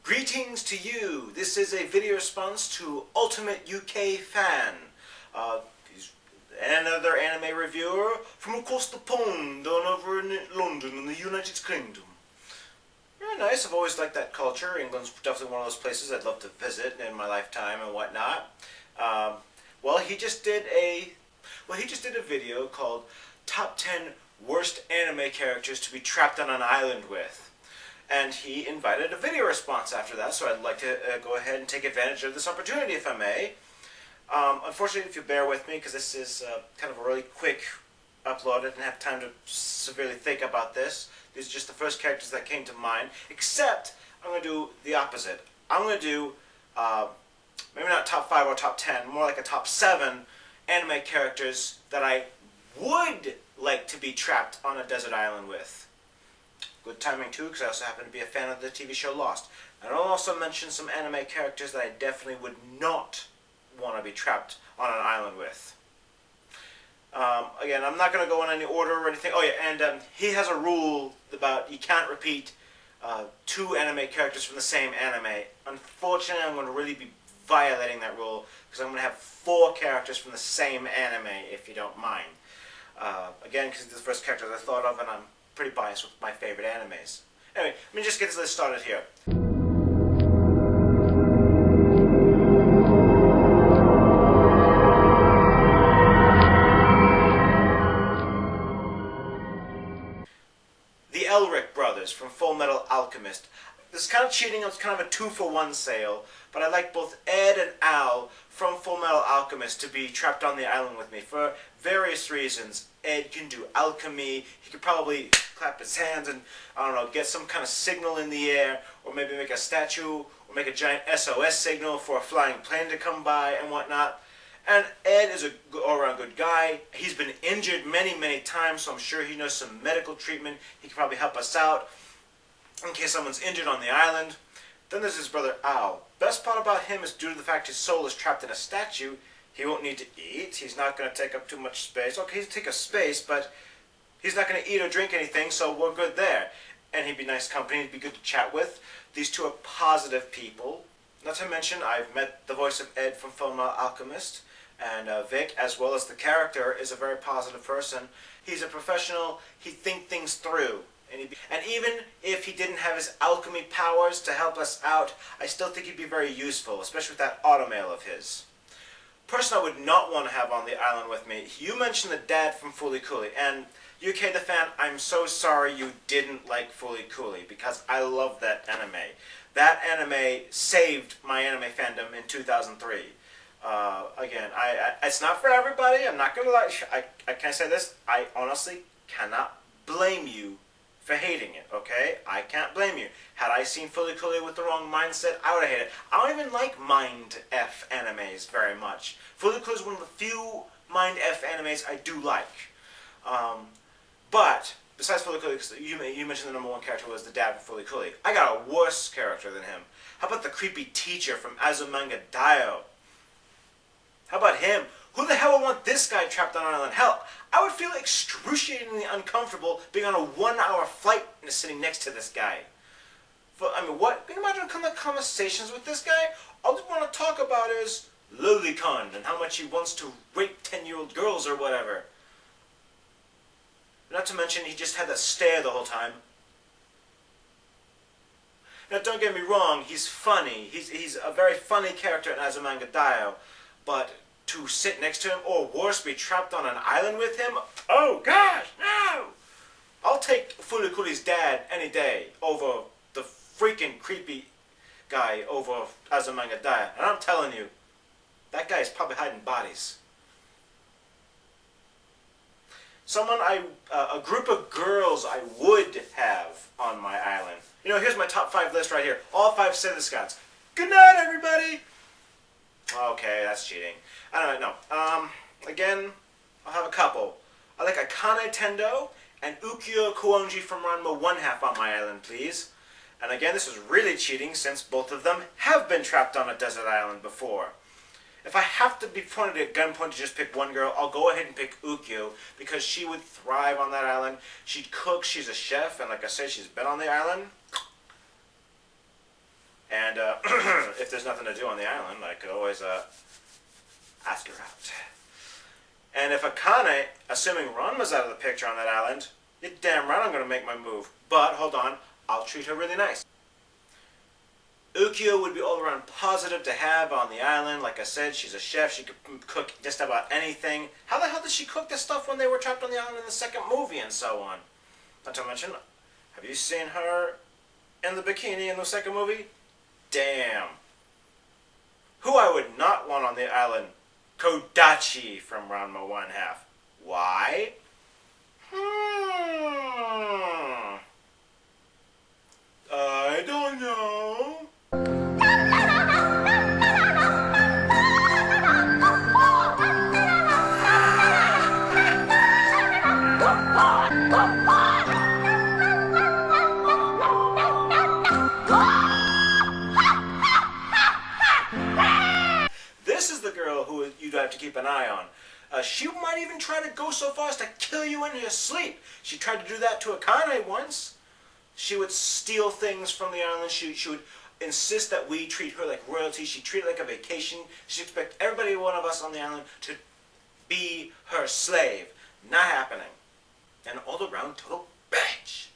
Greetings to you. This is a video response to UltimateUKFFFan. He's another anime reviewer from across the pond down over in London in the United Kingdom. Very nice. I've always liked that culture. England's definitely one of those places I'd love to visit in my lifetime and whatnot. Well, he just did a video called Top 10 Worst Anime Characters to be Trapped on an Island With. And he invited a video response after that, so I'd like to go ahead and take advantage of this opportunity, if I may. Unfortunately, if you bear with me, because this is kind of a really quick upload, I didn't have time to severely think about this. These are just the first characters that came to mind, except I'm going to do the opposite. I'm going to do, maybe not top 5 or top 10, more like a top 7 anime characters that I would like to be trapped on a desert island with. Good timing too, because I also happen to be a fan of the TV show Lost. And I'll also mention some anime characters that I definitely would not want to be trapped on an island with. Again, I'm not going to go in any order or anything. Oh yeah, and he has a rule about you can't repeat 2 anime characters from the same anime. Unfortunately, I'm going to really be violating that rule, because I'm going to have 4 characters from the same anime, if you don't mind. Again, because it's the first character I thought of, and I'm pretty biased with my favorite animes. Anyway, let me just get this started here. The Elric brothers from Full Metal Alchemist. This is kind of cheating, it's kind of a 2-for-1 sale, but I like both Ed and Al from Full Metal Alchemist to be trapped on the island with me for various reasons. Ed can do alchemy, he could probably clap his hands and, I don't know, get some kind of signal in the air, or maybe make a statue, or make a giant SOS signal for a flying plane to come by and whatnot. And Ed is a all-around good guy. He's been injured many, many times, so I'm sure he knows some medical treatment. He can probably help us out in case someone's injured on the island. Then there's his brother Al. Best part about him is due to the fact his soul is trapped in a statue, he won't need to eat, he's not going to take up too much space. Okay, he'll take up space, but he's not going to eat or drink anything, so we're good there. And he'd be nice company, he'd be good to chat with. These two are positive people. Not to mention, I've met the voice of Ed from Full Metal Alchemist, and Vic, as well as the character, is a very positive person. He's a professional, he'd think things through. And even if he didn't have his alchemy powers to help us out, I still think he'd be very useful, especially with that automail of his. Person I would not want to have on the island with me, you mentioned the dad from Fooly Cooly, and UK the fan, I'm so sorry you didn't like Fooly Cooly, because I love that anime. That anime saved my anime fandom in 2003. Again, it's not for everybody, I'm not going to lie, I can't say this, I honestly cannot blame you for hating it, okay? I can't blame you. Had I seen Fooly Cooly with the wrong mindset, I would have hated it. I don't even like Mind F animes very much. Fooly Cooly is one of the few Mind F animes I do like. But, besides Fooly Cooly, you mentioned the #1 character was the dad from Fooly Cooly. I got a worse character than him. How about the creepy teacher from Azumanga Daioh? How about him? Who the hell would want this guy trapped on an island? Hell, I would feel excruciatingly uncomfortable being on a 1-hour flight and sitting next to this guy. I mean, what? Can you imagine conversations with this guy? All I want to talk about is lolicon and how much he wants to rape 10-year-old girls or whatever. Not to mention, he just had that stare the whole time. Now, don't get me wrong, he's funny. He's a very funny character in Azumanga Daioh, but to sit next to him, or worse, be trapped on an island with him? Oh gosh, no! I'll take Fooly Cooly's dad any day over the freaking creepy guy over Azumanga Daioh. And I'm telling you, that guy is probably hiding bodies. A group of girls I would have on my island. You know, here's my top 5 list right here. All 5 Sailor Scouts. Good night, everybody! Okay, that's cheating. I don't know. Again, I'll have a couple. I like Akane Tendo and Ukiyo Kuonji from Ranma 1/2 on my island, please. And again, this is really cheating since both of them have been trapped on a desert island before. If I have to be pointed at gunpoint to just pick one girl, I'll go ahead and pick Ukiyo, because she would thrive on that island. She'd cook, she's a chef, and like I said, she's been on the island. And if there's nothing to do on the island, I could always ask her out. And if Akane, assuming Ranma's out of the picture on that island, you're damn right I'm going to make my move. But, hold on, I'll treat her really nice. Ukyo would be all around positive to have on the island. Like I said, she's a chef. She could cook just about anything. How the hell did she cook this stuff when they were trapped on the island in the second movie and so on? Not to mention, have you seen her in the bikini in the second movie? Damn. Who I would not want on the island? Kodachi from Ranma 1/2. Why? I don't know. This is the girl who you'd have to keep an eye on. She might even try to go so far as to kill you in your sleep. She tried to do that to Akane once. She would steal things from the island. She would insist that we treat her like royalty. She'd treat it like a vacation. She'd expect everybody, one of us on the island, to be her slave. Not happening. An all-around total bitch.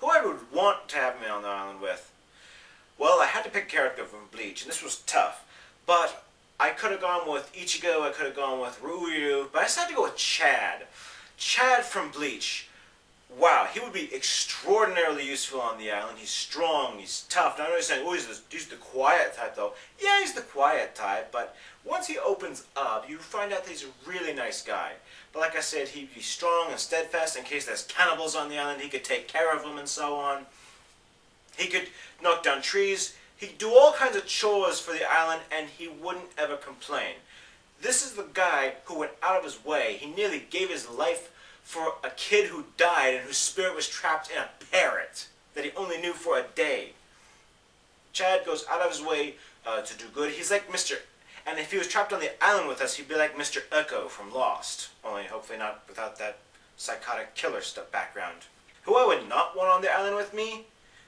Who I would want to have me on the island with? Well, I had to pick a character from Bleach, and this was tough. But I could have gone with Ichigo, I could have gone with Ryu, but I decided to go with Chad. Chad from Bleach. Wow, he would be extraordinarily useful on the island. He's strong, he's tough. Now I know you're saying, oh, he's the quiet type though. Yeah, he's the quiet type, but once he opens up, you find out that he's a really nice guy. But like I said, he'd be strong and steadfast in case there's cannibals on the island. He could take care of them and so on. He could knock down trees. He'd do all kinds of chores for the island, and he wouldn't ever complain. This is the guy who went out of his way. He nearly gave his life for a kid who died and whose spirit was trapped in a parrot that he only knew for a day. Chad goes out of his way to do good. He's like Mr. And if he was trapped on the island with us, he'd be like Mr. Echo from Lost. Only hopefully not without that psychotic killer stuff background. Who I would not want on the island with me?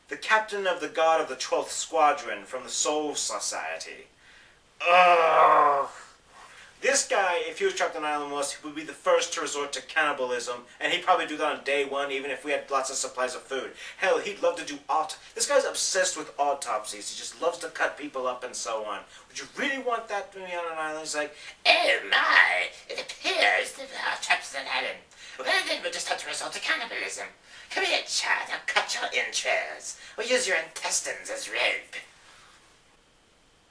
The captain of the God of the 12th Squadron from the Soul Society. Ugh. This guy, if he was trapped on an island with us, he would be the first to resort to cannibalism, and he'd probably do that on day one, even if we had lots of supplies of food. Hell, he'd love to do This guy's obsessed with autopsies. He just loves to cut people up and so on. Would you really want that to be on an island? He's like, oh my, it appears that our traps on an island. Well, then we'll just have to resort to cannibalism. Come here, Chad, I'll cut your entrails. Or use your intestines as rope.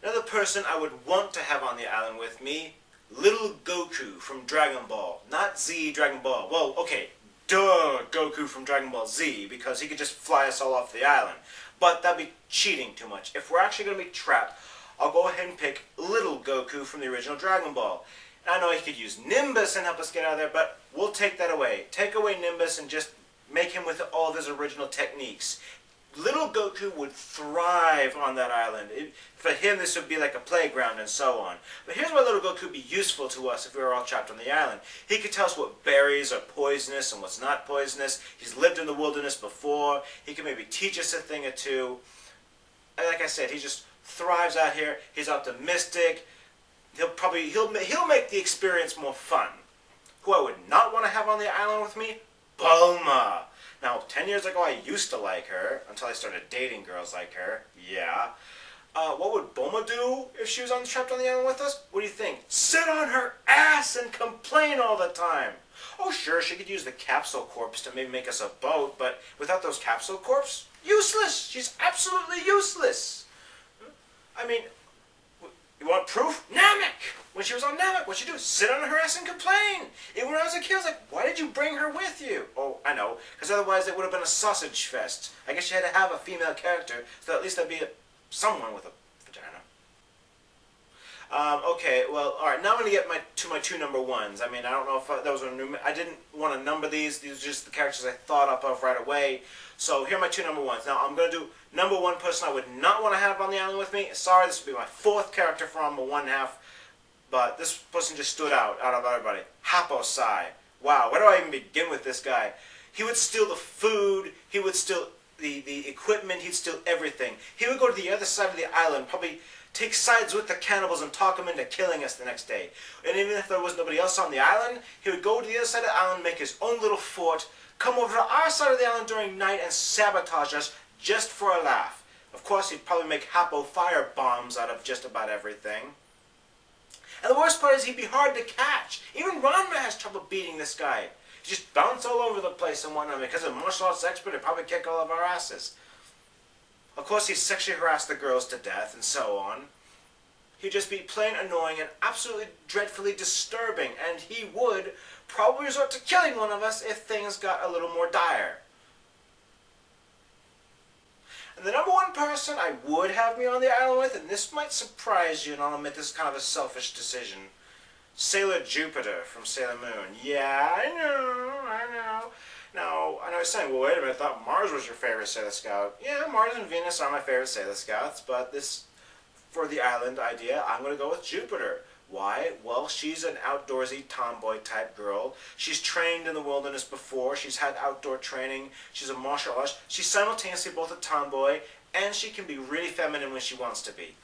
Another person I would want to have on the island with me, Little Goku from Dragon Ball. Not Z Dragon Ball. Well, okay, duh, Goku from Dragon Ball Z, because he could just fly us all off the island. But that'd be cheating too much. If we're actually going to be trapped, I'll go ahead and pick Little Goku from the original Dragon Ball. And I know he could use Nimbus and help us get out of there, but we'll take that away. Take away Nimbus and just make him with all of his original techniques. Little Goku would thrive on that island. For him, this would be like a playground and so on. But here's why Little Goku would be useful to us if we were all trapped on the island. He could tell us what berries are poisonous and what's not poisonous. He's lived in the wilderness before. He could maybe teach us a thing or two. And like I said, he just thrives out here. He's optimistic. He'll make the experience more fun. Who I would not want to have on the island with me? Bulma. Now, 10 years ago, I used to like her, until I started dating girls like her. Yeah. What would Bulma do if she was trapped on the island with us? What do you think? Sit on her ass and complain all the time. Oh, sure, she could use the capsule corps to maybe make us a boat, but without those capsule corps, useless. She's absolutely useless. I mean, you want proof? Namek! When she was on Namek, what'd she do? Sit on her ass and complain! Even when I was a kid, I was like, why did you bring her with you? Oh, I know, because otherwise it would have been a sausage fest. I guess you had to have a female character, so at least there'd be someone with a vagina. Okay, well, alright, now I'm going to get to my two number ones. I mean, I don't know if those were I didn't want to number these. These are just the characters I thought up of right away. So here are my two number ones. Now, I'm going to do number one person I would not want to have on the island with me. Sorry, this will be my fourth character from a 1/2. But this person just stood out of everybody. Haposai. Wow, where do I even begin with this guy? He would steal the food. He would steal the equipment, he'd steal everything. He would go to the other side of the island, probably take sides with the cannibals and talk them into killing us the next day. And even if there was nobody else on the island, he would go to the other side of the island, make his own little fort, come over to our side of the island during night and sabotage us just for a laugh. Of course, he'd probably make Hapo fire bombs out of just about everything. And the worst part is he'd be hard to catch. Even Ranma has trouble beating this guy. He just bounce all over the place and whatnot. Because of martial arts expert, he'd probably kick all of our asses. Of course, he sexually harassed the girls to death and so on. He'd just be plain annoying and absolutely dreadfully disturbing. And he would probably resort to killing one of us if things got a little more dire. And the number one person I would have me on the island with, and this might surprise you, and I'll admit this is kind of a selfish decision, Sailor Jupiter from Sailor Moon. Yeah, I know. Now, I know you're saying, well, wait a minute, I thought Mars was your favorite Sailor Scout. Yeah, Mars and Venus are my favorite Sailor Scouts, but this, for the island idea, I'm going to go with Jupiter. Why? Well, she's an outdoorsy tomboy type girl. She's trained in the wilderness before. She's had outdoor training. She's a martial artist. She's simultaneously both a tomboy and she can be really feminine when she wants to be.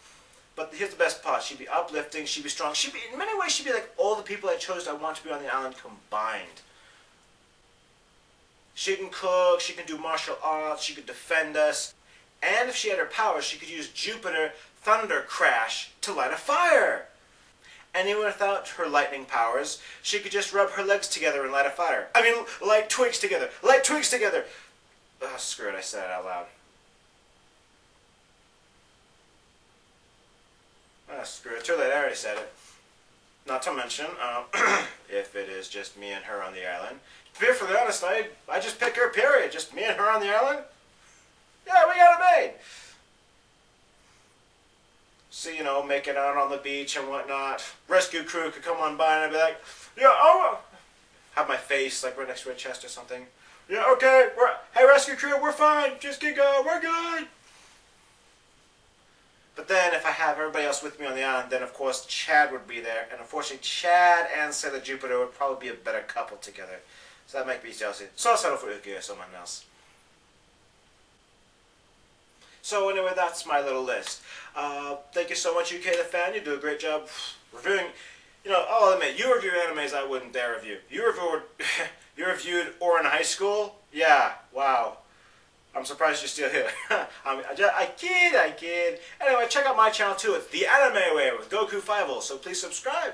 But here's the best part. She'd be uplifting. She'd be strong. In many ways, she'd be like all the people I chose I want to be on the island combined. She can cook. She can do martial arts. She could defend us. And if she had her powers, she could use Jupiter Thunder Crash to light a fire. And even without her lightning powers, she could just rub her legs together and light a fire. I mean, light twigs together. Light twigs together. Oh, screw it, I said it out loud. Ah, screw it, too late, I already said it. Not to mention, if it is just me and her on the island. To be perfectly honest, I just pick her, period. Just me and her on the island. Yeah, we got it made. So, you know, make it out on the beach and whatnot. Rescue crew could come on by and I'd be like, yeah, oh, have my face like right next to her chest or something. Yeah, okay, hey rescue crew, we're fine. Just keep going, we're good. But then if I have everybody else with me on the island, then of course Chad would be there. And unfortunately, Chad and Sailor Jupiter would probably be a better couple together. So that might be jealousy. So I'll settle for Uki or someone else. So anyway, that's my little list. Thank you so much, UKFFFan. You do a great job reviewing. You know, I'll admit, you review animes I wouldn't dare review. You reviewed Or in High School? Yeah, wow. I'm surprised you're still here. I kid. Anyway, check out my channel too. It's The Anime Way with Goku 5. So please subscribe.